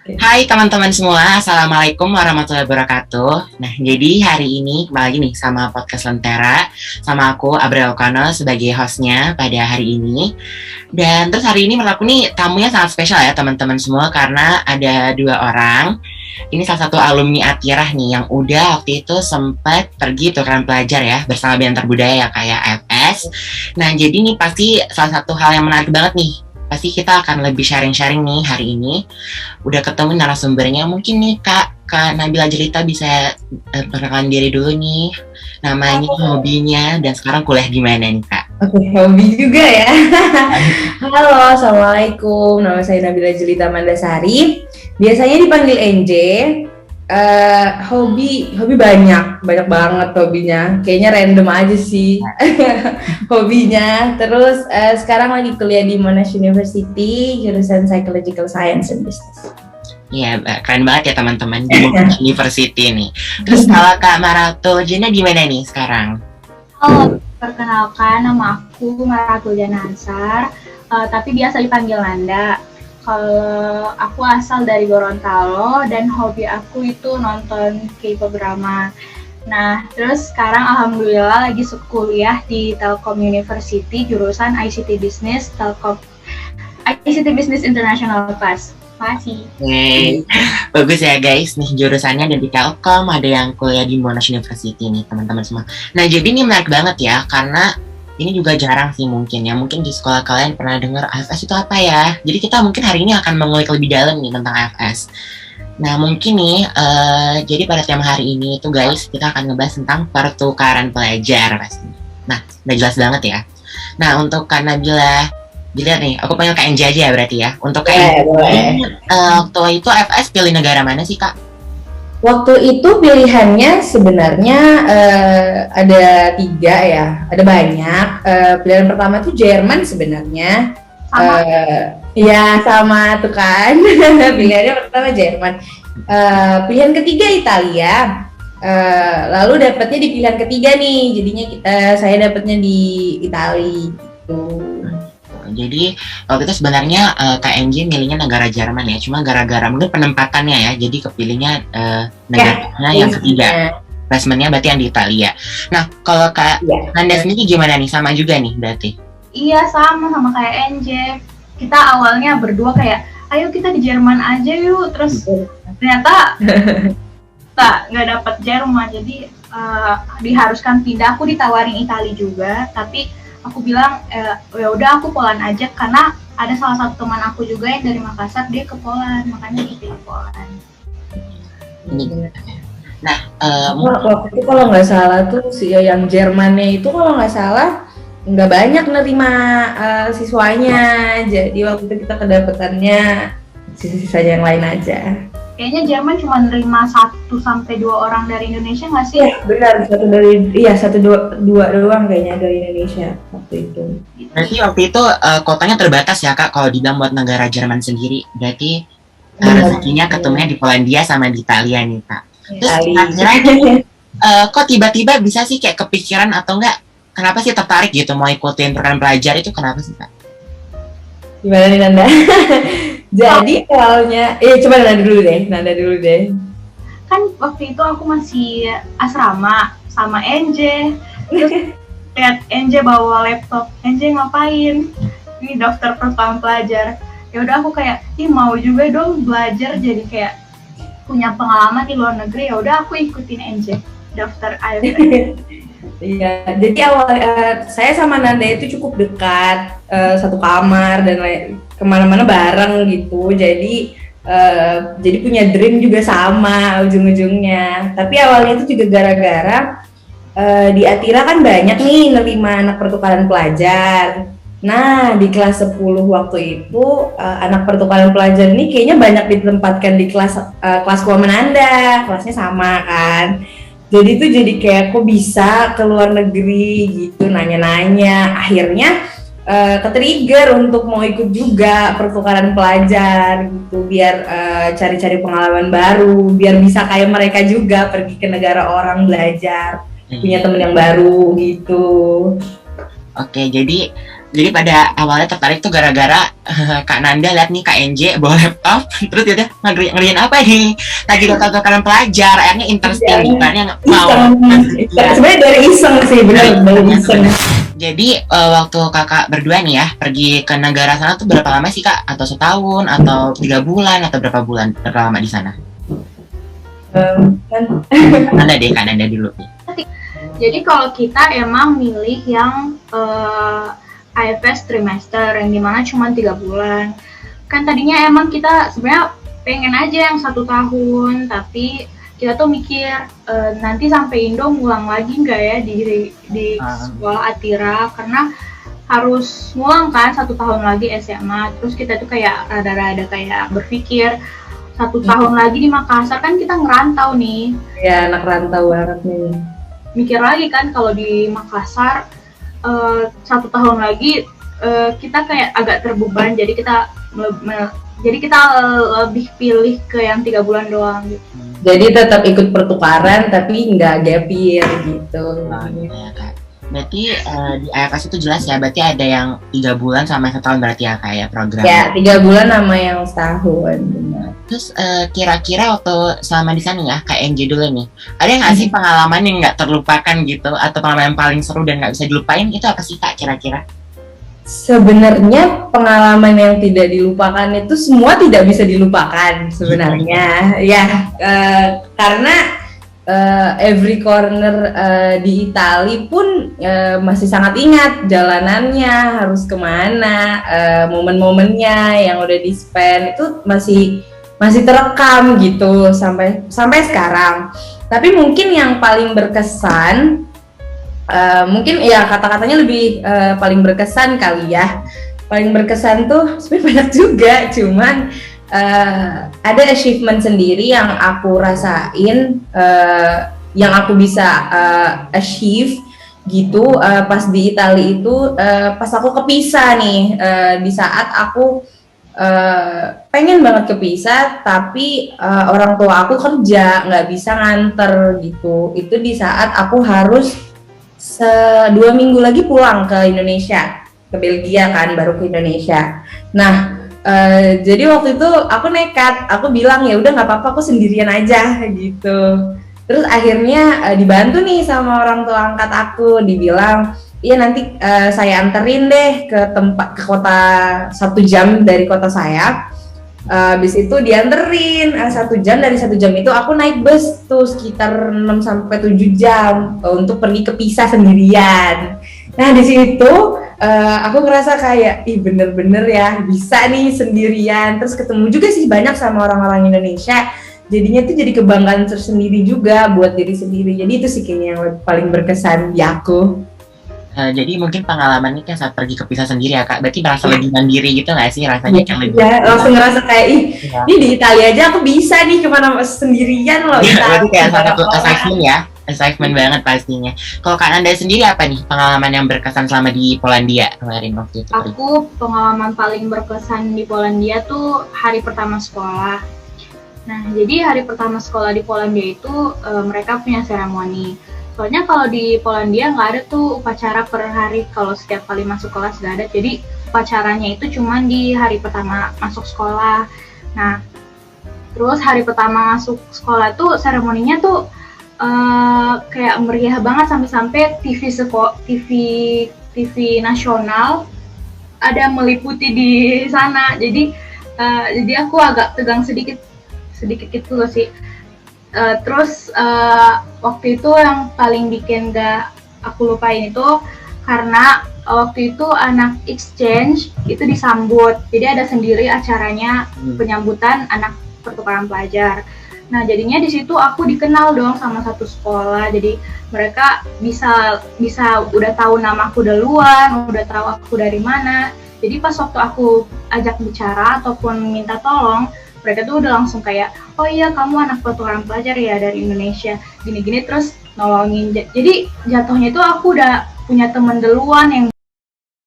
Hai teman-teman semua, Assalamualaikum warahmatullahi wabarakatuh. Nah, jadi hari ini kembali lagi nih sama Podcast Lentera, sama aku Abrel O'Connell sebagai hostnya pada hari ini. Dan terus hari ini menurut aku nih tamunya sangat spesial ya teman-teman semua, karena ada dua orang. Ini salah satu alumni Atirah nih yang udah waktu itu sempat pergi tukeran pelajar ya bersama Biantar Budaya kayak AFS. Nah, jadi nih pasti salah satu hal yang menarik banget nih. Pasti kita akan lebih sharing-sharing nih hari ini. Udah ketemu narasumbernya, mungkin nih Kak Nabila Jelita bisa perkenalkan diri dulu nih, namanya, hobinya, dan sekarang kuliah di mana nih Kak? Oke, hobi juga ya. Halo, Assalamualaikum. Nama saya Nabila Jelita Mandasari. Biasanya dipanggil NJ. Hobi banyak banget hobinya. Kayaknya random aja sih hobinya. Terus sekarang lagi kuliah di Monash University, jurusan Psychological Science and Business. Iya, keren banget ya teman-teman di Monash University nih. Terus kalau Kak Maratul Jena gimana nih sekarang? Halo, perkenalkan nama aku Maratul Janansar, tapi biasa dipanggil Nanda. Kalau aku asal dari Gorontalo dan hobi aku itu nonton K-pop drama. Nah, terus sekarang alhamdulillah lagi kuliah di Telkom University jurusan ICT Business, ICT Business International Class. Makasih. Bagus ya guys, nih jurusannya ada di Telkom, ada yang kuliah di Monash University nih teman-teman semua. Nah, jadi ini menarik banget ya, karena ini juga jarang sih mungkin di sekolah kalian pernah dengar AFS itu apa ya. Jadi kita mungkin hari ini akan mengulik lebih dalam nih tentang AFS. Nah, mungkin nih, jadi pada tema hari ini tuh guys, kita akan ngebahas tentang pertukaran pelajar pasti. Nah, udah jelas banget ya. Nah, untuk Kak Nabila, dilihat nih, aku panggil Kak NJ aja ya berarti ya. Untuk Kak NJ, waktu itu AFS pilih negara mana sih Kak? Waktu itu pilihannya sebenarnya ada 3 ya, ada banyak. Pilihan pertama tuh Jerman sebenarnya. Ya sama tuh kan. Pilihannya pertama Jerman. Pilihan ketiga Italia. Lalu dapatnya di pilihan ketiga nih, jadinya saya dapatnya di Italia gitu. Jadi waktu itu sebenarnya KNJ milihnya negara Jerman ya, cuma gara-gara mungkin penempatannya ya, jadi kepilihnya negaranya yang ketiga. Placementnya berarti yang di Italia. Nah, kalau Kak Nanda sendiri gimana nih? Sama juga nih berarti? Iya, sama kayak NJ. Kita awalnya berdua kayak, ayo kita di Jerman aja yuk. Terus ternyata nggak dapet Jerman, jadi diharuskan pindah. Aku ditawarin Italia juga, tapi aku bilang ya udah aku Poland aja, karena ada salah satu teman aku juga yang dari Makassar, dia ke Poland, makanya dipilih Poland. Nah, waktu itu kalau nggak salah tuh yang Jermannya itu kalau nggak salah nggak banyak nerima siswanya, jadi waktu itu kita kedapetannya sisa-sisanya yang lain aja. Kayaknya Jerman cuma nerima 1-2 orang dari Indonesia nggak sih? Iya benar, 1-2 doang kayaknya dari Indonesia waktu itu. Berarti waktu itu kotanya terbatas ya Kak, kalau dibilang buat negara Jerman sendiri. Berarti rezekinya ketemunya di Polandia sama di Italia nih Kak. Terus kira-kira kok tiba-tiba bisa sih kayak kepikiran atau enggak, kenapa sih tertarik gitu mau ikutin program pelajar itu, kenapa sih Kak? Gimana nih Nanda? Jadi awalnya, coba Nanda dulu deh. Kan waktu itu aku masih asrama sama NJ, terus lihat NJ bawa laptop, NJ ngapain? Ini daftar program pelajar. Ya udah aku kayak, mau juga dong belajar, jadi kayak punya pengalaman di luar negeri. Ya udah aku ikutin NJ daftar AFS. Iya, jadi awal saya sama Nanda itu cukup dekat, satu kamar dan kemana-mana bareng gitu. Jadi punya dream juga sama ujung-ujungnya. Tapi awalnya itu juga gara-gara di Atira kan banyak nih nerima anak pertukaran pelajar. Nah, di kelas 10 waktu itu anak pertukaran pelajar ini kayaknya banyak ditempatkan di kelas Kuaman Nanda, kelasnya sama kan. Jadi kayak kok bisa ke luar negeri gitu, nanya-nanya. Akhirnya ke-trigger untuk mau ikut juga pertukaran pelajar gitu, biar cari-cari pengalaman baru, biar bisa kayak mereka juga pergi ke negara orang belajar, punya temen yang baru gitu. Oke, jadi Jadi pada awalnya tertarik tuh gara-gara Kak Nanda lihat nih Kak NJ bawa laptop, terus dia udah ngeliin apa nih? Lagi nonton kalian pelajar, akhirnya interesting bukan yang mau. Sebenarnya dari iseng sih, benar dari iseng. Jadi waktu kakak berdua nih ya pergi ke negara sana tuh berapa lama sih Kak? Atau setahun, atau 3 bulan, atau berapa bulan? Berapa lama di sana? Nanda deh, Kak Nanda dulu nih. Jadi kalau kita emang milih yang IFS trimester yang dimana cuma 3 bulan. Kan tadinya emang kita sebenarnya pengen aja yang 1 tahun, tapi kita tuh mikir nanti sampai Indo ngulang lagi nggak ya di sekolah Atira, karena harus ngulang kan 1 tahun lagi SMA. Terus kita tuh kayak rada-rada kayak berpikir 1 tahun lagi di Makassar, kan kita ngerantau nih. Ya, anak rantau banget nih. Mikir lagi kan kalau di Makassar 1 tahun lagi kita kayak agak terbeban, jadi kita lebih pilih ke yang 3 bulan doang gitu. Jadi tetap ikut pertukaran tapi nggak gap year gitu. Ya, Kak. Berarti di IFS itu jelas ya, berarti ada yang 3 bulan sama 1 tahun berarti ya kayak program. Ya, 3 bulan sama yang setahun. Benar. Terus kira-kira waktu selama di sana ya, Kak NJ dulu nih, ada nggak sih pengalaman yang nggak terlupakan gitu, atau pengalaman yang paling seru dan nggak bisa dilupain, itu apa sih Kak kira-kira? Sebenarnya pengalaman yang tidak dilupakan itu semua tidak bisa dilupakan sebenarnya. Ya, karena every corner di Itali pun masih sangat ingat jalanannya, harus kemana, momen-momennya yang udah di spend itu masih terekam gitu sampai sekarang. Tapi mungkin yang paling berkesan, mungkin ya kata-katanya lebih paling berkesan kali ya. Paling berkesan tuh sebenarnya banyak juga, cuman ada achievement sendiri yang aku rasain, yang aku bisa achieve gitu pas di Itali itu, pas aku kepisah nih, di saat aku pengen banget kepisah tapi orang tua aku kerja nggak bisa nganter gitu. Itu di saat aku harus 2 minggu lagi pulang ke Indonesia, ke Belgia kan, baru ke Indonesia. Nah jadi waktu itu aku nekat, aku bilang ya udah nggak apa-apa, aku sendirian aja gitu. Terus akhirnya dibantu nih sama orang tua angkat aku, dibilang iya nanti saya anterin deh ke kota 1 jam dari kota saya. Habis itu dianterin 1 jam, dari 1 jam itu aku naik bus tuh sekitar 6-7 jam untuk pergi ke Pisa sendirian. Nah di situ aku ngerasa kayak bener-bener ya bisa nih sendirian, terus ketemu juga sih banyak sama orang-orang Indonesia. Jadinya tuh jadi kebanggaan tersendiri juga buat diri sendiri. Jadi itu sih kayaknya yang paling berkesan di aku. Jadi mungkin pengalaman ini kan saat pergi ke Pisa sendiri ya Kak, berarti merasa lebih mandiri gitu nggak sih rasanya? Ya, langsung ngerasa kayak ini di Italia aja aku bisa nih kemana sendirian loh. Berarti kayak salah satu achievement ya, achievement banget pastinya. Kalau Kak Nanda sendiri apa nih pengalaman yang berkesan selama di Polandia kemarin waktu itu? Aku pengalaman paling berkesan di Polandia tuh hari pertama sekolah. Nah, jadi hari pertama sekolah di Polandia itu mereka punya seremoni. Soalnya kalau di Polandia nggak ada tuh upacara per hari, kalau setiap kali masuk kelas nggak ada. Jadi upacaranya itu cuma di hari pertama masuk sekolah. Nah, terus hari pertama masuk sekolah tuh seremoninya tuh kayak meriah banget, sampai-sampai TV nasional ada meliputi di sana. Jadi aku agak tegang sedikit gitu loh sih. Terus waktu itu yang paling bikin gak aku lupain itu karena waktu itu anak exchange itu disambut, jadi ada sendiri acaranya penyambutan anak pertukaran pelajar. Nah jadinya di situ aku dikenal dong sama satu sekolah, jadi mereka bisa udah tahu nama aku duluan, udah tahu aku dari mana. Jadi pas waktu aku ajak bicara ataupun minta tolong, mereka tuh udah langsung kayak, oh iya kamu anak pertukaran pelajar ya dari Indonesia, gini-gini, terus nolongin. Jadi jatuhnya itu aku udah punya temen duluan yang